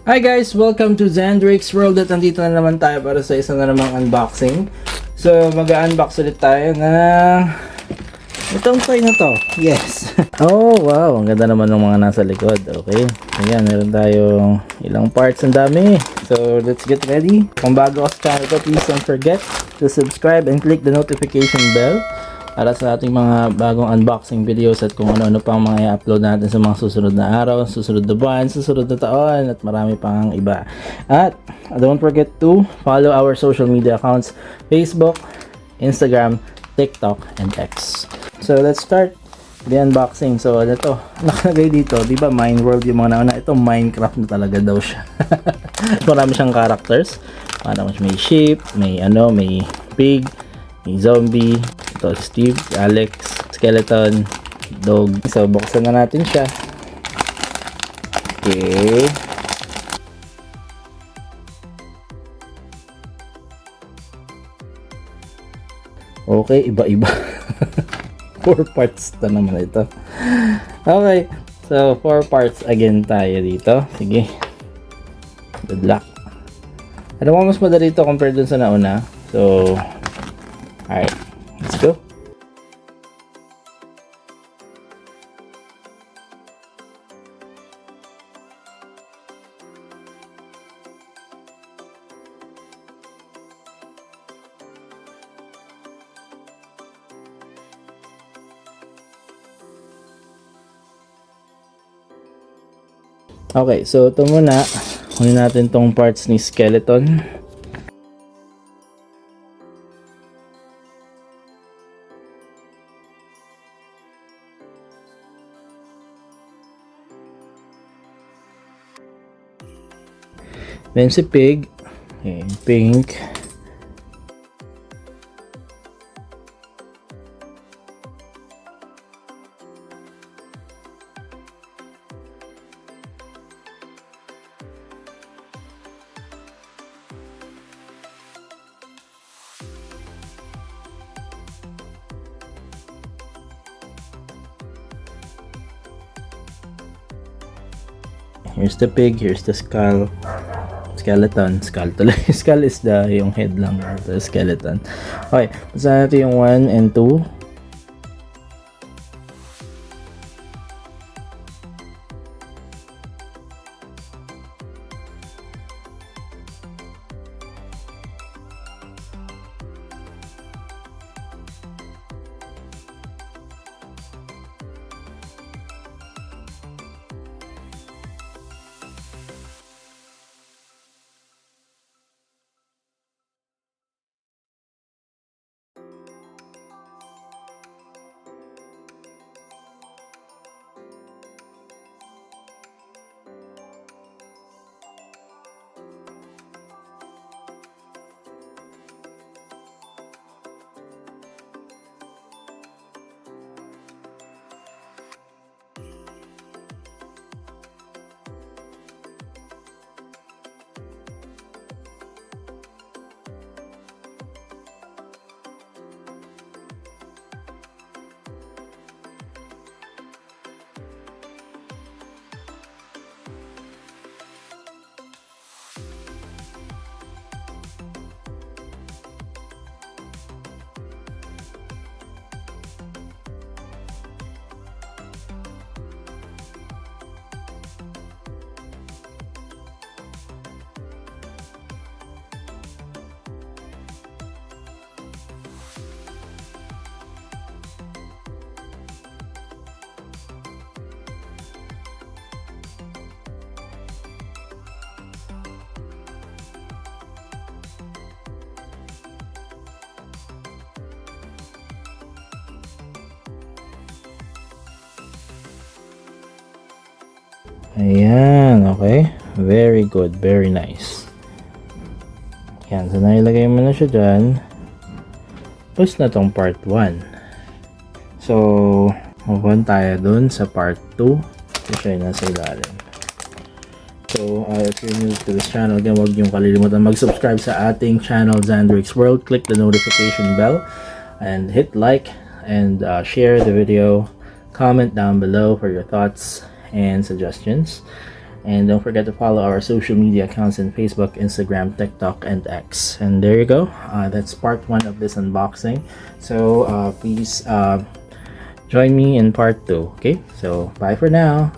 Hi guys! Welcome to Zandrake's World at nandito na naman tayo para sa isa na namang unboxing. So mag-unbox ulit tayo ng itong toy na to. Yes! Oh wow! Ang ganda naman ng mga nasa likod. Okay. Ayan, meron tayong ilang parts. Ang dami. So let's get ready. Kung bago ka sa channel ko, please don't forget to subscribe and click the notification bell para sa ating mga bagong unboxing videos at kung ano-ano pang mga i-upload natin sa mga susunod na araw, susunod na buwan, susunod na taon at marami pang iba. At don't forget to follow our social media accounts, Facebook, Instagram, TikTok, and X. So let's start the unboxing. So ano to, nakalagay dito, di ba Mineworld yung mga nauna, ito Minecraft na talaga daw siya. Marami siyang characters, parang may sheep, may may pig, may zombie, ito Steve, Alex, skeleton, dog. So buksan na natin siya. Okay. Okay, iba-iba. 4 parts na naman ito. Okay. So 4 parts again tayo dito. Sige. Good luck. Ano mo mas madali ito compared dun sa nauna. So alright, let's go. Okay, so ito muna. Kunin natin tong parts ni skeleton. Then si pig. Okay, pink. Here's the pig, here's the skull. Skeleton, skull tuloy. Skull is yung head lang, the skeleton. Okay, basta natin yung 1 and 2. Ayan, okay. Very good, very nice. Yan, so nailagay mo na siya dyan. Tapos na tong part 1. So, move on tayo dun sa part 2. Ito siya yung nasa ilalim. So, if you're new to this channel, again, huwag niyong kalilimutan mag-subscribe sa ating channel, Zandrake's World. Click the notification bell and hit like and share the video. Comment down below for your thoughts and suggestions. And don't forget to follow our social media accounts in Facebook, Instagram, TikTok, and X. And there you go. That's part 1 of this unboxing. So please join me in part 2. Okay, so bye for now.